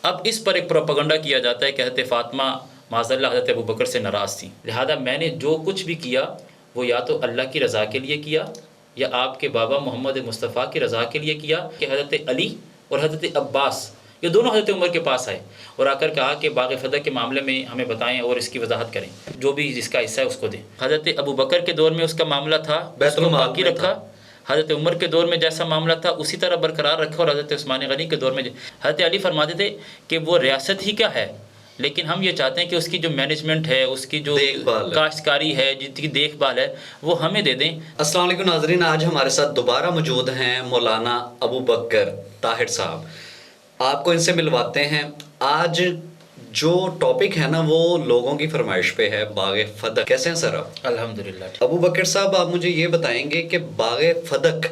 اب اس پر ایک پروپیگنڈا کیا جاتا ہے کہ حضرت فاطمہ معاذ اللہ حضرت ابوبکر سے ناراض تھیں، لہذا میں نے جو کچھ بھی کیا وہ یا تو اللہ کی رضا کے لیے کیا یا آپ کے بابا محمد مصطفیٰ کی رضا کے لیے کیا، کہ حضرت علی اور حضرت عباس یہ دونوں حضرت عمر کے پاس آئے اور آ کر کہا کہ باغ فتح کے معاملے میں ہمیں بتائیں اور اس کی وضاحت کریں، جو بھی جس کا حصہ ہے اس کو دیں۔ حضرت ابوبکر کے دور میں اس کا معاملہ تھا، اس کو باقی رکھا۔ حضرت عمر کے دور میں جیسا معاملہ تھا اسی طرح برقرار رکھا، اور حضرت عثمان غنی کے دور میں حضرت علی فرماتے تھے کہ وہ ریاست ہی کیا ہے، لیکن ہم یہ چاہتے ہیں کہ اس کی جو مینجمنٹ ہے، اس کی جو کاشتکاری ہے، جس کی دیکھ بھال ہے، وہ ہمیں دے دیں۔ السلام علیکم ناظرین، آج ہمارے ساتھ دوبارہ موجود ہیں مولانا ابوبکر طاہر صاحب، آپ کو ان سے ملواتے ہیں۔ آج جو ٹاپک ہے نا وہ لوگوں کی فرمائش پہ ہے، باغ فدق۔ کیسے ہیں سر آپ؟ الحمدللہ۔ ابوبکر صاحب، آپ مجھے یہ بتائیں گے کہ باغ فدق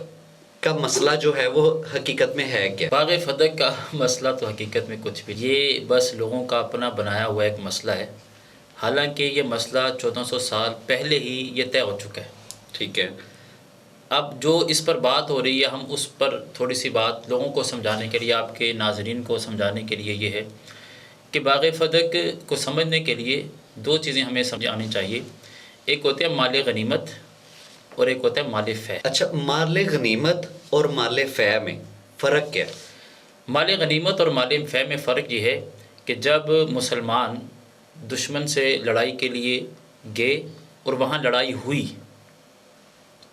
کا مسئلہ جو ہے وہ حقیقت میں ہے کیا؟ باغ فتح کا مسئلہ تو حقیقت میں کچھ بھی، یہ بس لوگوں کا اپنا بنایا ہوا ایک مسئلہ ہے، حالانکہ یہ مسئلہ 1400 سال پہلے ہی یہ طے ہو چکا ہے۔ ٹھیک ہے، اب جو اس پر بات ہو رہی ہے، ہم اس پر تھوڑی سی بات لوگوں کو سمجھانے کے لیے، آپ کے ناظرین کو سمجھانے کے لیے یہ ہے کہ باغ فدق کو سمجھنے کے لیے دو چیزیں ہمیں سمجھانی چاہیے، ایک ہوتا ہے مال غنیمت اور ایک ہوتا ہے مال فے۔ اچھا، مال غنیمت اور مال فے میں فرق کیا ہے؟ مال غنیمت اور مال فے میں فرق یہ ہے کہ جب مسلمان دشمن سے لڑائی کے لیے گئے اور وہاں لڑائی ہوئی،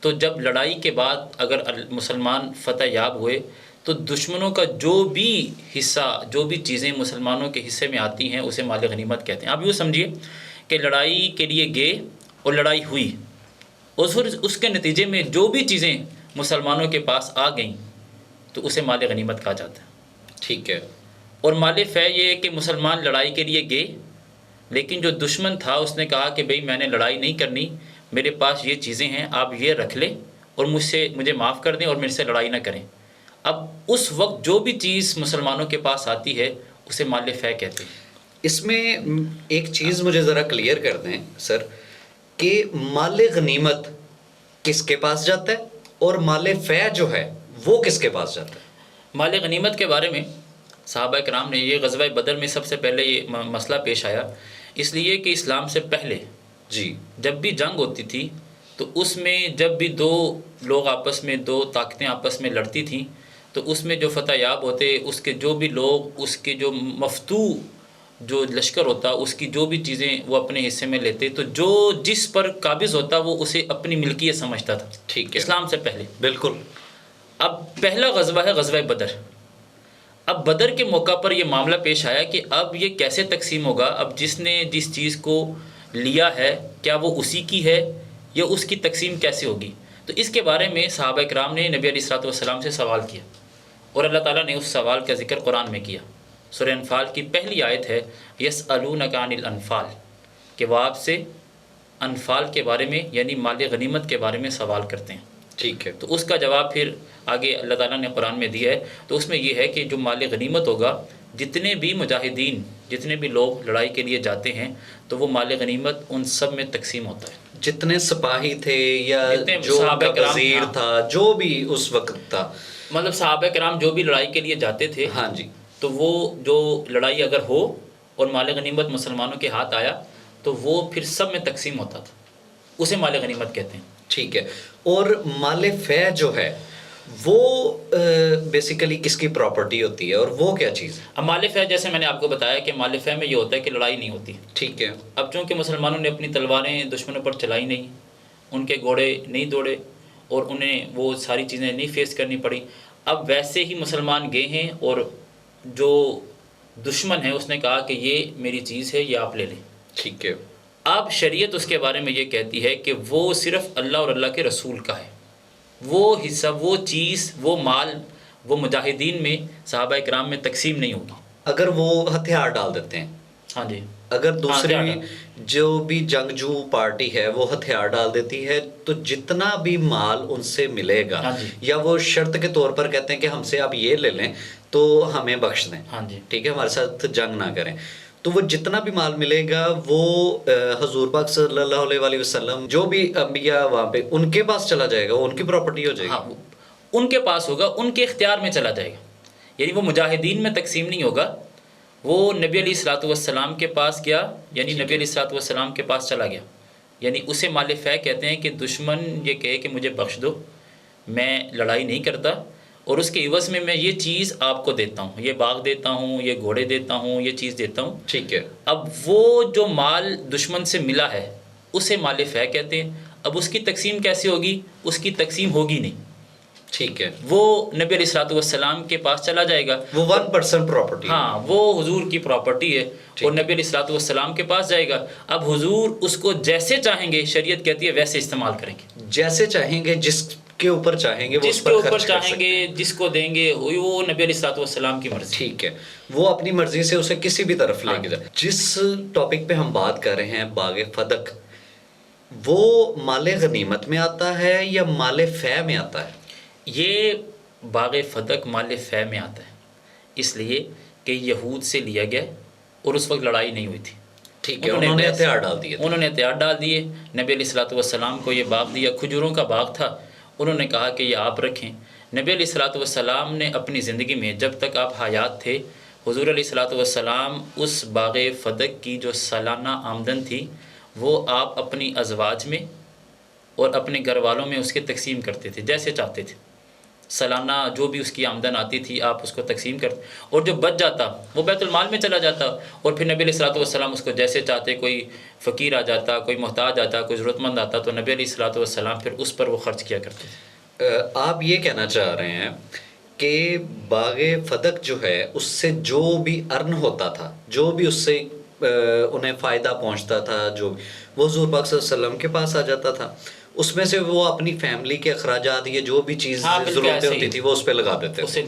تو جب لڑائی کے بعد اگر مسلمان فتح یاب ہوئے تو دشمنوں کا جو بھی حصہ، جو بھی چیزیں مسلمانوں کے حصے میں آتی ہیں اسے مال غنیمت کہتے ہیں۔ آپ یوں سمجھیے کہ لڑائی کے لیے گئے اور لڑائی ہوئی، اس کے نتیجے میں جو بھی چیزیں مسلمانوں کے پاس آ گئیں تو اسے مال غنیمت کہا جاتا ہے۔ ٹھیک ہے۔ اور مال فے یہ ہے کہ مسلمان لڑائی کے لیے گئے، لیکن جو دشمن تھا اس نے کہا کہ بھئی میں نے لڑائی نہیں کرنی، میرے پاس یہ چیزیں ہیں، آپ یہ رکھ لیں اور مجھے معاف کر دیں اور میرے سے لڑائی نہ کریں۔ اب اس وقت جو بھی چیز مسلمانوں کے پاس آتی ہے اسے مال فے کہتے ہیں۔ اس میں ایک چیز مجھے ذرا کلیئر کر دیں سر کہ مال غنیمت کس کے پاس جاتا ہے اور مال فے جو ہے وہ کس کے پاس جاتا ہے؟ مال غنیمت کے بارے میں صحابہ کرام نے، یہ غزوہ بدر میں سب سے پہلے یہ مسئلہ پیش آیا، اس لیے کہ اسلام سے پہلے جی جب بھی جنگ ہوتی تھی تو اس میں جب بھی دو لوگ آپس میں، دو طاقتیں آپس میں لڑتی تھیں تو اس میں جو فتح یاب ہوتے، اس کے جو بھی لوگ، اس کے جو مفتوح جو لشکر ہوتا، اس کی جو بھی چیزیں وہ اپنے حصے میں لیتے، تو جو جس پر قابض ہوتا وہ اسے اپنی ملکیت سمجھتا تھا۔ ٹھیک ہے، اسلام سے پہلے۔ بالکل۔ اب پہلا غزوہ ہے غزوہ بدر۔ اب بدر کے موقع پر یہ معاملہ پیش آیا کہ اب یہ کیسے تقسیم ہوگا، اب جس نے جس چیز کو لیا ہے کیا وہ اسی کی ہے یا اس کی تقسیم کیسے ہوگی؟ تو اس کے بارے میں صحابہ کرام نے نبی علیہ الصلوۃ والسلام سے سوال کیا اور اللہ تعالیٰ نے اس سوال کا ذکر قرآن میں کیا۔ سورہ انفال کی پہلی آیت ہے یسألونک عن الانفال، کہ وہ آپ سے انفال کے بارے میں یعنی مال غنیمت کے بارے میں سوال کرتے ہیں۔ ٹھیک ہے، تو اس کا جواب پھر آگے اللہ تعالیٰ نے قرآن میں دیا ہے، تو اس میں یہ ہے کہ جو مال غنیمت ہوگا، جتنے بھی مجاہدین، جتنے بھی لوگ لڑائی کے لیے جاتے ہیں تو وہ مال غنیمت ان سب میں تقسیم ہوتا ہے۔ جتنے سپاہی تھے یا جو صحابہ کرام وزیر تھا، جو بھی اس وقت تھا، مطلب صحابہ کرام جو بھی لڑائی کے لیے جاتے تھے، ہاں جی، تو وہ جو لڑائی اگر ہو اور مال غنیمت مسلمانوں کے ہاتھ آیا تو وہ پھر سب میں تقسیم ہوتا تھا، اسے مال غنیمت کہتے ہیں۔ ٹھیک ہے۔ اور مال فے جو ہے وہ بیسیکلی کس کی پراپرٹی ہوتی ہے اور وہ کیا چیز ہے؟ اب مال فے جیسے میں نے آپ کو بتایا کہ مال فے میں یہ ہوتا ہے کہ لڑائی نہیں ہوتی۔ ٹھیک ہے۔ اب چونکہ مسلمانوں نے اپنی تلواریں دشمنوں پر چلائی نہیں، ان کے گھوڑے نہیں دوڑے اور انہیں وہ ساری چیزیں نہیں فیس کرنی پڑی، اب ویسے ہی مسلمان گئے ہیں اور جو دشمن ہے اس نے کہا کہ یہ میری چیز ہے، یہ آپ لے لیں۔ ٹھیک ہے۔ اب شریعت اس کے بارے میں یہ کہتی ہے کہ وہ صرف اللہ اور اللہ کے رسول کا ہے، وہ حصہ، وہ چیز، وہ مال، وہ مجاہدین میں، صحابہ اکرام میں تقسیم نہیں ہوگی۔ اگر وہ ہتھیار ڈال دیتے ہیں، ہاں جی، اگر دوسری ہتھیار جو بھی جنگجو پارٹی ہے وہ ہتھیار ڈال دیتی ہے تو جتنا بھی مال ان سے ملے گا، ہاں جی، یا وہ شرط کے طور پر کہتے ہیں کہ ہم سے آپ یہ لے لیں تو ہمیں بخش دیں، ہاں جی، ٹھیک ہے، ہمارے ساتھ جنگ نہ کریں، تو وہ جتنا بھی مال ملے گا وہ حضور پاک صلی اللہ علیہ وآلہ وسلم جو بھی انبیاء وہاں پہ ان کے پاس چلا جائے گا، وہ ان کی پراپرٹی ہو جائے گی۔ ہاں، ان کے پاس ہوگا، ان کے اختیار میں چلا جائے گا، یعنی وہ مجاہدین میں تقسیم نہیں ہوگا، وہ نبی علیہ الصلوۃ والسلام کے پاس گیا، یعنی نبی علیہ الصلوۃ والسلام کے پاس چلا گیا، یعنی اسے مال فے کہتے ہیں کہ دشمن یہ کہے کہ مجھے بخش دو، میں لڑائی نہیں کرتا، اور اس کے عوض میں یہ چیز آپ کو دیتا ہوں، یہ باغ دیتا ہوں، یہ گھوڑے دیتا ہوں، یہ چیز دیتا ہوں. ٹھیک ہے. اب وہ جو مال دشمن سے ملا ہے اسے مال فے کہتے ہیں. اب اس کی تقسیم کیسے ہوگی؟ اس کی تقسیم ہوگی نہیں. ٹھیک ہے. وہ نبی علیہ الصلوۃ والسلام کے پاس چلا جائے گا، وہ 1% پراپرٹی. ہاں وہ حضور کی پراپرٹی ہے، اور نبی علیہ الصلوۃ والسلام کے پاس جائے گا. اب حضور اس کو جیسے چاہیں گے، شریعت کہتی ہے ویسے استعمال کریں گے، جیسے چاہیں گے، جس کے اوپر چاہیں گے وہ جس اس کے پر اوپر خرچ کر چاہیں سکتے گے، ہیں. جس کو دیں گے، وہ نبی علیہ الصلوۃ والسلام کی مرضی. ٹھیک ہے. وہ اپنی مرضی سے اسے کسی بھی طرف لے کے جائے. جس ٹاپک پہ ہم بات کر رہے ہیں باغ فدق، وہ مال غنیمت میں آتا ہے یا مال فے میں آتا ہے؟ یہ باغ فدق مال فے میں آتا ہے، اس لیے کہ یہود سے لیا گیا اور اس وقت لڑائی نہیں ہوئی تھی. ٹھیک ہے. انہوں نے ہتھیار ڈال دیے. انہوں نے ہتھیار ڈال دیے. نبی علیہ الصلوۃ والسلام کو یہ باغ دیا، کھجوروں کا باغ تھا. انہوں نے کہا کہ یہ آپ رکھیں. نبی علیہ الصلوۃ والسلام نے اپنی زندگی میں جب تک آپ حیات تھے، حضور علیہ الصلوۃ والسلام اس باغ فدق کی جو سالانہ آمدن تھی وہ آپ اپنی ازواج میں اور اپنے گھر والوں میں اس کے تقسیم کرتے تھے جیسے چاہتے تھے. سالانہ جو بھی اس کی آمدن آتی تھی آپ اس کو تقسیم کرتے، اور جو بچ جاتا وہ بیت المال میں چلا جاتا، اور پھر نبی علیہ الصلوۃ والسلام اس کو جیسے چاہتے، کوئی فقیر آ جاتا، کوئی محتاج آتا، کوئی ضرورت مند آتا، تو نبی علیہ الصلوۃ والسلام پھر اس پر وہ خرچ کیا کرتے تھے. آپ یہ کہنا چاہ رہے ہیں کہ باغ فدق جو ہے اس سے جو بھی ارن ہوتا تھا، جو بھی اس سے انہیں فائدہ پہنچتا تھا، جو وہ حضور پاک صلی اللہ علیہ وسلم کے پاس آ جاتا تھا، اس میں سے وہ اپنی فیملی کے اخراجات، یہ جو بھی چیز ضرورتیں ہوتی تھی وہ اس پہ لگا دیتے تھے.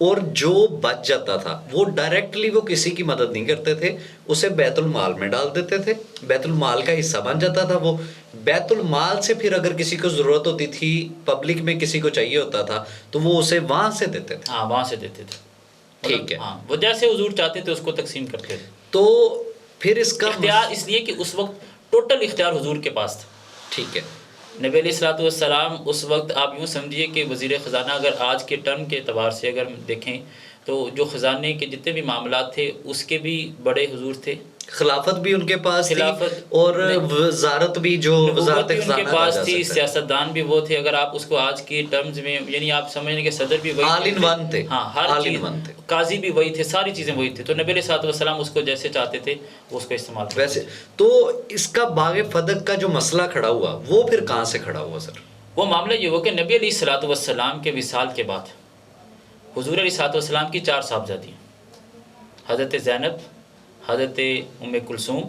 اور جو بچ جاتا تھا وہ ڈائریکٹلی وہ کسی کی مدد نہیں کرتے تھے، اسے بیت المال میں ڈال دیتے تھے. بیت المال کا حصہ بن جاتا تھا. وہ بیت المال سے پھر اگر کسی کو ضرورت ہوتی تھی، پبلک میں کسی کو چاہیے ہوتا تھا، تو وہ اسے وہاں سے دیتے تھے. ہاں وہاں سے دیتے تھے. ٹھیک ہے. ہاں وہ جیسے حضور چاہتے تھے اس کو تقسیم کرتے تھے. تو پھر اس کا اختیار اس لیے کہ اس وقت ٹوٹل اختیار حضور کے پاس تھا. ٹھیک ہے. نبی علیہ الصلوۃ والسلام اس وقت آپ یوں سمجھیے کہ وزیر خزانہ، اگر آج کے ٹرم کے اعتبار سے اگر دیکھیں تو جو خزانے کے جتنے بھی معاملات تھے اس کے بھی بڑے حضور تھے. خلافت بھی ان کے پاس تھی، خلافت اور وزارت بھی، جو وزارت بھی ان کے خزانہ پاس تھی، سیاستدان بھی وہ تھے. اگر آپ اس کو آج کی ٹرمز میں، یعنی آپ سمجھیں کہ صدر بھی وہی آل ان ون تھے. ہاں ہر چیز، قاضی بھی وہی تھے، ساری چیزیں وہی تھے. تو نبی علیہ الصلوۃ والسلام اس کو جیسے چاہتے تھے وہ اس کو استعمال کرتے. ویسے تو اس کا باغ فدق کا جو مسئلہ کھڑا ہوا وہ پھر کہاں سے کھڑا ہوا سر؟ وہ معاملہ یہ ہوا کہ نبی علیہ الصلوۃ والسلام کے وصال کے بعد حضور علیہ الصلوۃ والسلام کی 4 صاحبزادیاں، حضرت زینب، حضرت ام کلثوم،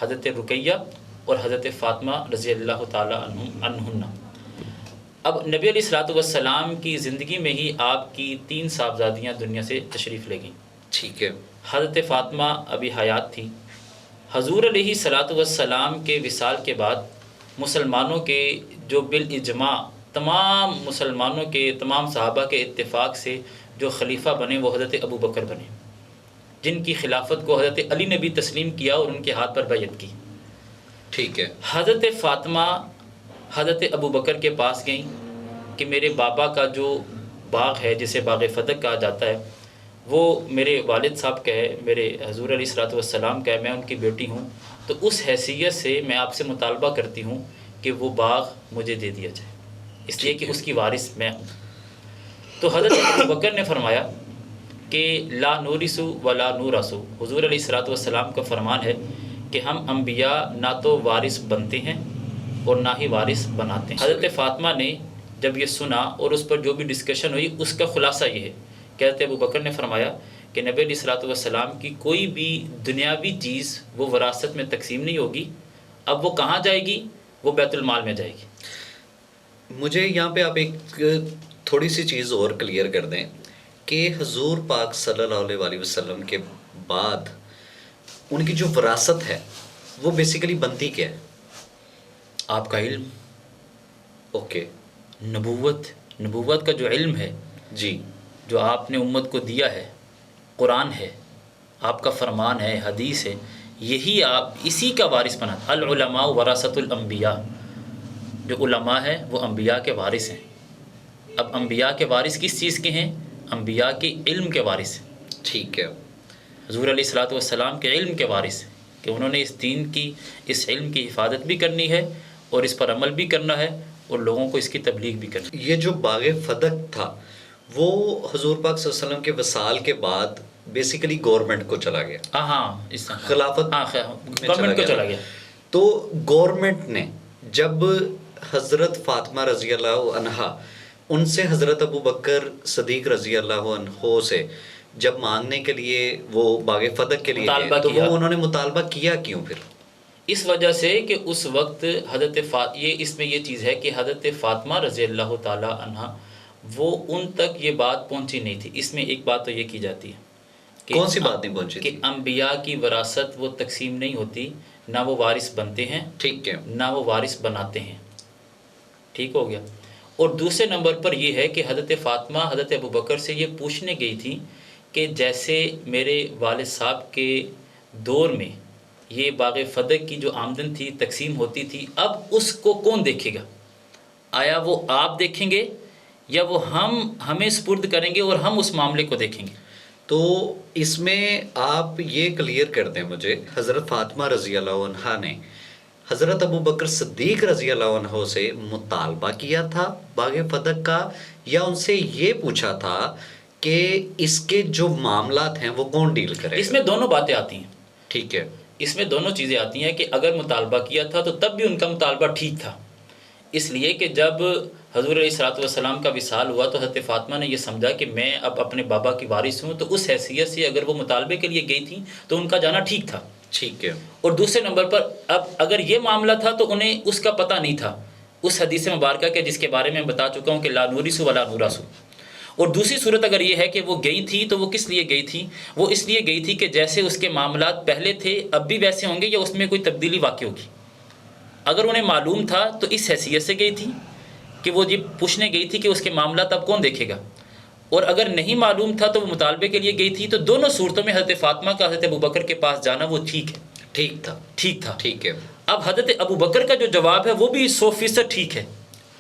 حضرت رقیہ اور حضرت فاطمہ رضی اللہ تعالیٰ عنہن. اب نبی علیہ الصلوۃ والسلام کی زندگی میں ہی آپ کی 3 صاحبزادیاں دنیا سے تشریف لے گئیں. ٹھیک ہے. حضرت فاطمہ ابھی حیات تھی. حضور علیہ الصلوۃ والسلام کے وصال کے بعد مسلمانوں کے جو بالاجماع تمام مسلمانوں کے تمام صحابہ کے اتفاق سے جو خلیفہ بنے وہ حضرت ابو بکر بنے، جن کی خلافت کو حضرت علی نے بھی تسلیم کیا اور ان کے ہاتھ پر بیعت کی. ٹھیک ہے. حضرت فاطمہ حضرت ابو بکر کے پاس گئیں کہ میرے بابا کا جو باغ ہے جسے باغ فدق کہا جاتا ہے وہ میرے والد صاحب کا ہے، میرے حضور علیہ الصلوۃ والسلام کا ہے، میں ان کی بیٹی ہوں، تو اس حیثیت سے میں آپ سے مطالبہ کرتی ہوں کہ وہ باغ مجھے دے دیا جائے، اس لیے کہ اس کی وارث میں ہوں. تو حضرت ابو بکر نے فرمایا کہ لا نورث ولا نورث، حضور علیہ الصلوۃ والسلام کا فرمان ہے کہ ہم انبیاء نہ تو وارث بنتے ہیں اور نہ ہی وارث بناتے ہیں. حضرت فاطمہ نے جب یہ سنا اور اس پر جو بھی ڈسکشن ہوئی اس کا خلاصہ یہ ہے کہ حضرت ابو بکر نے فرمایا کہ نبی علیہ الصلوۃ والسلام کی کوئی بھی دنیاوی چیز وہ وراثت میں تقسیم نہیں ہوگی. اب وہ کہاں جائے گی؟ وہ بیت المال میں جائے گی. مجھے یہاں پہ آپ ایک تھوڑی سی چیز اور کلیئر کر دیں کہ حضور پاک صلی اللہ علیہ وسلم کے بعد ان کی جو وراثت ہے وہ بیسیکلی بنتی کیا ہے؟ آپ کا علم. اوکے. نبوت کا جو علم ہے جی، جو آپ نے امت کو دیا ہے، قرآن ہے، آپ کا فرمان ہے، حدیث ہے، یہی آپ اسی کا وارث بنا. العلماء ورثۃ الانبیاء، جو علماء ہیں وہ انبیاء کے وارث ہیں. اب انبیاء کے وارث کس چیز کے ہیں؟ انبیاء کے علم کے وارث ہیں. ٹھیک ہے. حضور علیہ الصلوۃ والسلام کے علم کے وارث ہیں کہ انہوں نے اس دین کی اس علم کی حفاظت بھی کرنی ہے اور اس پر عمل بھی کرنا ہے اور لوگوں کو اس کی تبلیغ بھی کرنی ہے۔ یہ جو باغ فدق تھا وہ حضور پاک صلی اللہ علیہ وسلم کے وصال کے بعد بیسیکلی گورنمنٹ کو چلا گیا، ہاں اس خلافت گورنمنٹ کو چلا گیا۔ تو گورنمنٹ نے جب حضرت فاطمہ رضی اللہ عنہا ان سے حضرت ابو بکر صدیق رضی اللہ عنہ سے جب مانگنے کے لیے وہ باغ فدق کے لیے مطالبہ گئے تو کیا، وہ انہوں نے مطالبہ کیا کیوں پھر؟ اس وجہ سے کہ اس وقت اس میں یہ چیز ہے کہ حضرت فاطمہ رضی اللہ تعالی عنہ وہ ان تک یہ بات پہنچی نہیں تھی۔ اس میں ایک بات تو یہ کی جاتی ہے کہ کون سی بات نہیں پہنچی کہ تھی؟ انبیاء کی وراثت وہ تقسیم نہیں ہوتی، نہ وہ وارث بنتے ہیں ٹھیک ہے، نہ وہ وارث بناتے ہیں، ٹھیک ہو گیا۔ اور دوسرے نمبر پر یہ ہے کہ حضرت فاطمہ حضرت ابو بکر سے یہ پوچھنے گئی تھی کہ جیسے میرے والد صاحب کے دور میں یہ باغ فدق کی جو آمدن تھی تقسیم ہوتی تھی، اب اس کو کون دیکھے گا؟ آیا وہ آپ دیکھیں گے یا وہ ہمیں سپرد کریں گے اور ہم اس معاملے کو دیکھیں گے؟ تو اس میں آپ یہ کلیئر کر دیں مجھے، حضرت فاطمہ رضی اللہ عنہا نے حضرت ابو بکر صدیق رضی اللہ عنہ سے مطالبہ کیا تھا باغ فدق کا، یا ان سے یہ پوچھا تھا کہ اس کے جو معاملات ہیں وہ کون ڈیل کرے؟ اس میں دونوں باتیں آتی ہیں، ٹھیک ہے، اس میں دونوں چیزیں آتی ہیں کہ اگر مطالبہ کیا تھا تو تب بھی ان کا مطالبہ ٹھیک تھا، اس لیے کہ جب حضور علیہ الصلوۃ والسلام کا وصال ہوا تو حضرت فاطمہ نے یہ سمجھا کہ میں اب اپنے بابا کی وارث ہوں، تو اس حیثیت سے اگر وہ مطالبے کے لیے گئی تھی تو ان کا جانا ٹھیک تھا۔ ٹھیک ہے، اور دوسرے نمبر پر اب اگر یہ معاملہ تھا تو انہیں اس کا پتہ نہیں تھا اس حدیث مبارکہ کے جس کے بارے میں بتا چکا ہوں کہ لا نورث ولا نورث۔ اور دوسری صورت اگر یہ ہے کہ وہ گئی تھی تو وہ کس لیے گئی تھی؟ وہ اس لیے گئی تھی کہ جیسے اس کے معاملات پہلے تھے اب بھی ویسے ہوں گے یا اس میں کوئی تبدیلی واقع ہوگی۔ اگر انہیں معلوم تھا تو اس حیثیت سے گئی تھی کہ وہ یہ پوچھنے گئی تھی کہ اس کے معاملات اب کون دیکھے گا، اور اگر نہیں معلوم تھا تو وہ مطالبے کے لیے گئی تھی۔ تو دونوں صورتوں میں حضرت فاطمہ کا حضرت ابوبکر کے پاس جانا وہ ٹھیک ہے، ٹھیک تھا، ٹھیک تھا۔ ٹھیک ہے۔ اب حضرت ابوبکر کا جو جواب ہے وہ بھی 100% ٹھیک ہے۔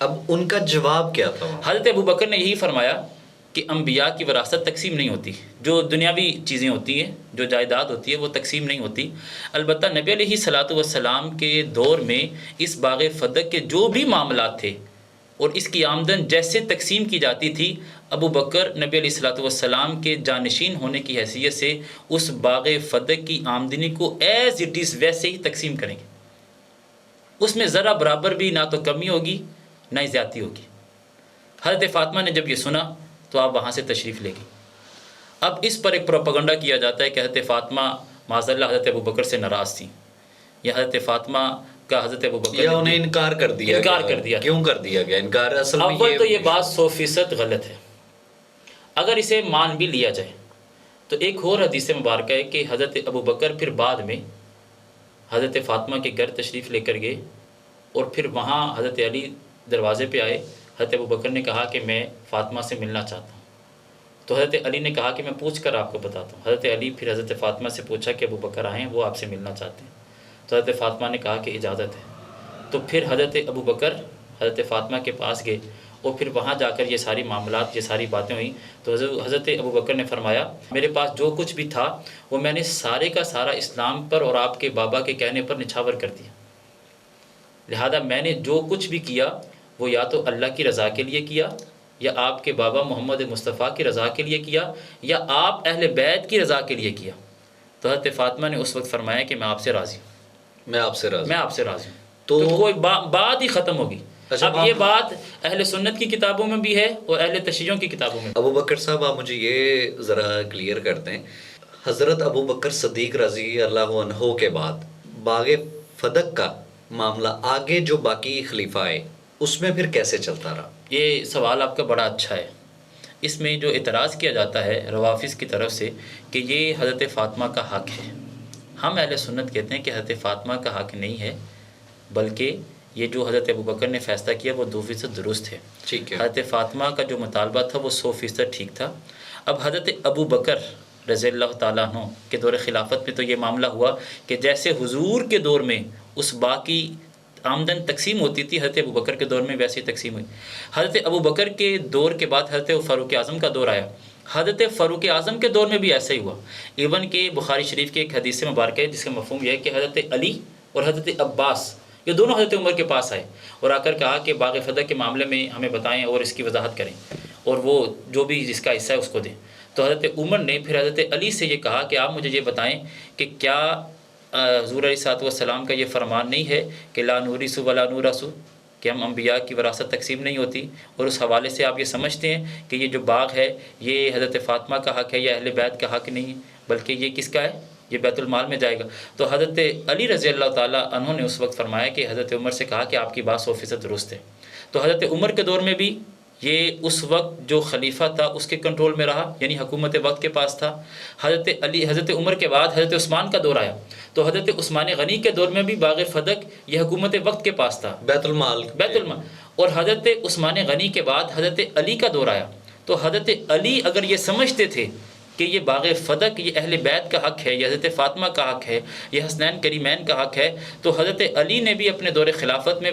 اب ان کا جواب کیا تھا؟ حضرت ابوبکر نے یہی فرمایا کہ انبیاء کی وراثت تقسیم نہیں ہوتی، جو دنیاوی چیزیں ہوتی ہیں، جو جائیداد ہوتی ہے وہ تقسیم نہیں ہوتی۔ البتہ نبی علیہ الصلوۃ والسلام کے دور میں اس باغ فدق کے جو بھی معاملات تھے اور اس کی آمدن جیسے تقسیم کی جاتی تھی، ابو بکر نبی علیہ الصلوۃ والسلام کے جانشین ہونے کی حیثیت سے اس باغ فدق کی آمدنی کو ایز اٹ از ویسے ہی تقسیم کریں گے، اس میں ذرا برابر بھی نہ تو کمی ہوگی نہ ہی زیادتی ہوگی۔ حضرت فاطمہ نے جب یہ سنا تو آپ وہاں سے تشریف لے گئی۔ اب اس پر ایک پروپیگنڈا کیا جاتا ہے کہ حضرت فاطمہ معاذ اللہ حضرت ابو بکر سے ناراض تھیں، یا حضرت فاطمہ کا حضرت ابو بکر یا انہیں انکار کر دیا گیا۔ کیوں کر دیا گیا انکار؟ اصل میں اول تو یہ بات 100% غلط ہے۔ اگر اسے مان بھی لیا جائے تو ایک اور حدیث مبارکہ ہے کہ حضرت ابو بکر پھر بعد میں حضرت فاطمہ کے گھر تشریف لے کر گئے، اور پھر وہاں حضرت علی دروازے پہ آئے۔ حضرت ابو بکر نے کہا کہ میں فاطمہ سے ملنا چاہتا ہوں، تو حضرت علی نے کہا کہ میں پوچھ کر آپ کو بتاتا ہوں۔ حضرت علی پھر حضرت فاطمہ سے پوچھا کہ ابو بکر آئے ہیں، وہ آپ سے ملنا چاہتے ہیں، تو حضرت فاطمہ نے کہا کہ اجازت ہے۔ تو پھر حضرت ابو بکر حضرت فاطمہ کے پاس گئے، اور پھر وہاں جا کر یہ ساری معاملات، یہ ساری باتیں ہوئیں۔ تو حضرت ابو بکر نے فرمایا میرے پاس جو کچھ بھی تھا وہ میں نے سارے کا سارا اسلام پر اور آپ کے بابا کے کہنے پر نچھاور کر دیا، لہذا میں نے جو کچھ بھی کیا وہ یا تو اللہ کی رضا کے لیے کیا، یا آپ کے بابا محمد مصطفیٰ کی رضا کے لیے کیا، یا آپ اہل بیت کی رضا کے لیے کیا۔ تو حضرت فاطمہ نے اس وقت فرمایا کہ میں آپ سے راضی ہوں، میں آپ سے راضی ہوں۔ تو کوئی بات ہی ختم ہوگی۔ اب یہ بات اہل سنت کی کتابوں میں بھی ہے اور اہل تشیعوں کی کتابوں میں۔ ابو بکر صاحب آپ مجھے یہ ذرا کلیئر کر دیں، حضرت ابو بکر صدیق رضی اللہ عنہ کے بعد باغ فدق کا معاملہ آگے جو باقی خلیفہ آئے اس میں پھر کیسے چلتا رہا؟ یہ سوال آپ کا بڑا اچھا ہے۔ اس میں جو اعتراض کیا جاتا ہے روافظ کی طرف سے کہ یہ حضرت فاطمہ کا حق ہے، ہم اہل سنت کہتے ہیں کہ حضرت فاطمہ کا حق نہیں ہے، بلکہ یہ جو حضرت ابو بکر نے فیصلہ کیا وہ 2% درست ہے۔ ٹھیک ہے، حضرت فاطمہ کا جو مطالبہ تھا وہ 100% ٹھیک تھا۔ اب حضرت ابو بکر رضی اللہ تعالیٰ عنہ کے دور خلافت میں تو یہ معاملہ ہوا کہ جیسے حضور کے دور میں اس باقی آمدن تقسیم ہوتی تھی، حضرت ابو بکر کے دور میں ویسی تقسیم ہوئی۔ حضرت ابو بکر کے دور کے بعد حضرت فاروق اعظم کا دور آیا، حضرت فاروق اعظم کے دور میں بھی ایسا ہی ہوا. ایون کہ بخاری شریف کے ایک حدیث مبارکہ ہے جس کا مفہوم یہ ہے کہ حضرت علی اور حضرت عباس یہ دونوں حضرت عمر کے پاس آئے اور آ کر کہا کہ باغ فتح کے معاملے میں ہمیں بتائیں اور اس کی وضاحت کریں اور وہ جو بھی جس کا حصہ ہے اس کو دیں. تو حضرت عمر نے پھر حضرت علی سے یہ کہا کہ آپ مجھے یہ بتائیں کہ کیا حضور علیہ الصلوۃ والسلام کا یہ فرمان نہیں ہے کہ لا نورث ولا نورث، کہ ہم انبیاء کی وراثت تقسیم نہیں ہوتی، اور اس حوالے سے آپ یہ سمجھتے ہیں کہ یہ جو باغ ہے یہ حضرت فاطمہ کا حق ہے یا اہل بیت کا حق نہیں، بلکہ یہ کس کا ہے، یہ بیت المال میں جائے گا. تو حضرت علی رضی اللہ تعالیٰ عنہ نے اس وقت فرمایا کہ حضرت عمر سے کہا کہ آپ کی بات 100% درست ہے. تو حضرت عمر کے دور میں بھی یہ اس وقت جو خلیفہ تھا اس کے کنٹرول میں رہا، یعنی حکومت وقت کے پاس تھا. حضرت عمر کے بعد حضرت عثمان کا دور آیا تو حضرت عثمان غنی کے دور میں بھی باغ فدق یہ حکومت وقت کے پاس تھا، بیت المال. اور حضرت عثمان غنی کے بعد حضرت علی کا دور آیا تو حضرت علی اگر یہ سمجھتے تھے کہ یہ باغ فدق یہ اہل بیت کا حق ہے، یہ حضرت فاطمہ کا حق ہے، یہ حسنین کریمین کا حق ہے، تو حضرت علی نے بھی اپنے دور خلافت میں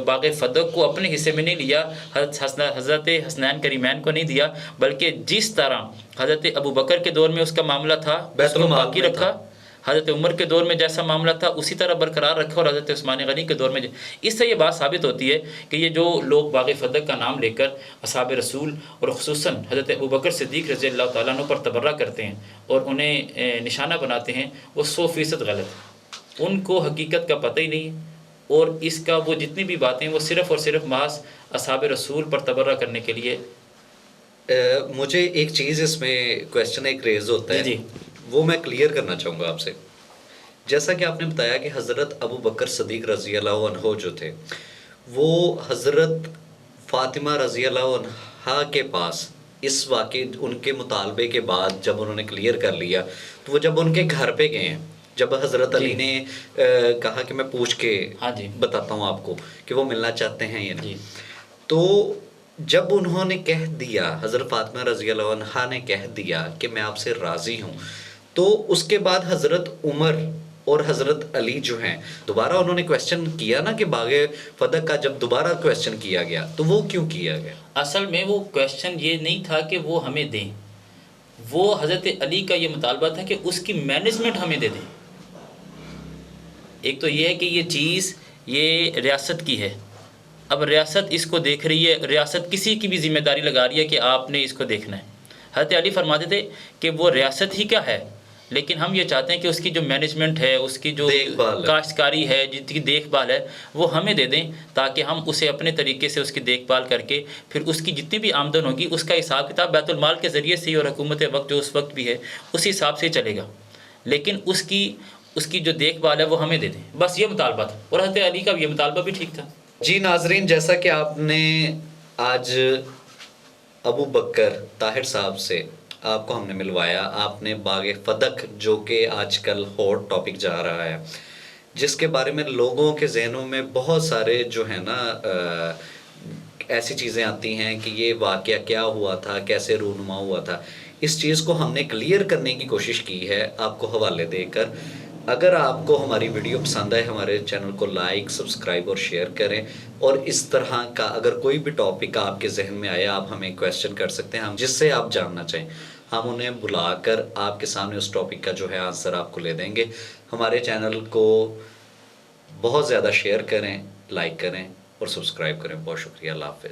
باغ فدق کو اپنے حصے میں نہیں لیا، حضرت حسنین کریمین کو نہیں دیا، بلکہ جس طرح حضرت ابو بکر کے دور میں اس کا معاملہ تھا اس کو باقی رکھا، حضرت عمر کے دور میں جیسا معاملہ تھا اسی طرح برقرار رکھا، اور حضرت عثمان غنی کے دور میں اس سے یہ بات ثابت ہوتی ہے کہ یہ جو لوگ باغ فدق کا نام لے کر اصحاب رسول اور خصوصاً حضرت ابو بکر صدیق رضی اللہ تعالیٰ عنہ پر تبرہ کرتے ہیں اور انہیں نشانہ بناتے ہیں، وہ 100% غلط ہے. ان کو حقیقت کا پتہ ہی نہیں، اور اس کا وہ جتنی بھی باتیں وہ صرف اور صرف محض اصحاب رسول پر تبرہ کرنے کے لیے. مجھے ایک چیز اس میں کویسچن ایک ریز ہوتا ہے، وہ میں کلیئر کرنا چاہوں گا آپ سے. جیسا کہ آپ نے بتایا کہ حضرت ابو بکر صدیق رضی اللہ عنہ جو تھے وہ حضرت فاطمہ رضی اللہ عنہ کے پاس اس واقعے ان کے مطالبے کے بعد جب انہوں نے کلیئر کر لیا تو وہ جب ان کے گھر پہ گئے ہیں، جب حضرت علی نے کہا کہ میں پوچھ کے بتاتا ہوں آپ کو کہ وہ ملنا چاہتے ہیں یا نہیں، تو جب انہوں نے کہہ دیا، حضرت فاطمہ رضی اللہ عنہ نے کہہ دیا کہ میں آپ سے راضی ہوں، تو اس کے بعد حضرت عمر اور حضرت علی جو ہیں دوبارہ انہوں نے کویسچن کیا نا کہ باغ فدق کا جب دوبارہ کویسچن کیا گیا تو وہ کیوں کیا گیا؟ اصل میں وہ کویسچن یہ نہیں تھا کہ وہ ہمیں دیں، وہ حضرت علی کا یہ مطالبہ تھا کہ اس کی مینجمنٹ ہمیں دے دیں. ایک تو یہ ہے کہ یہ چیز یہ ریاست کی ہے، اب ریاست اس کو دیکھ رہی ہے، ریاست کسی کی بھی ذمہ داری لگا رہی ہے کہ آپ نے اس کو دیکھنا ہے. حضرت علی فرماتے تھے کہ وہ ریاست ہی کیا ہے، لیکن ہم یہ چاہتے ہیں کہ اس کی جو مینجمنٹ ہے، اس کی جو کاشتکاری ہے، جن کی دیکھ بھال ہے وہ ہمیں دے دیں، تاکہ ہم اسے اپنے طریقے سے اس کی دیکھ بھال کر کے پھر اس کی جتنی بھی آمدن ہوگی اس کا حساب کتاب بیت المال کے ذریعے سے ہی اور حکومت وقت جو اس وقت بھی ہے اس حساب سے چلے گا، لیکن اس کی جو دیکھ بھال ہے وہ ہمیں دے دیں. بس یہ مطالبہ تھا، اور حضرت علی کا بھی یہ مطالبہ بھی ٹھیک تھا. جی ناظرین، جیسا کہ آپ نے آج ابو بکر طاہر صاحب سے آپ کو ہم نے ملوایا، آپ نے باغ فدق جو کہ آج کل ہاٹ ٹاپک جا رہا ہے، جس کے بارے میں لوگوں کے ذہنوں میں بہت سارے جو ہے نا ایسی چیزیں آتی ہیں کہ یہ واقعہ کیا ہوا تھا، کیسے رونما ہوا تھا، اس چیز کو ہم نے کلیئر کرنے کی کوشش کی ہے آپ کو حوالے دے کر. اگر آپ کو ہماری ویڈیو پسند آئے ہمارے چینل کو لائک، سبسکرائب اور شیئر کریں، اور اس طرح کا اگر کوئی بھی ٹاپک آپ کے ذہن میں آیا آپ ہمیں کویسچن کر سکتے ہیں، ہم جس سے آپ جاننا چاہیں ہم انہیں بلا کر آپ کے سامنے اس ٹاپک کا جو ہے آنسر آپ کو لے دیں گے. ہمارے چینل کو بہت زیادہ شیئر کریں، لائک کریں اور سبسکرائب کریں. بہت شکریہ، اللہ حافظ.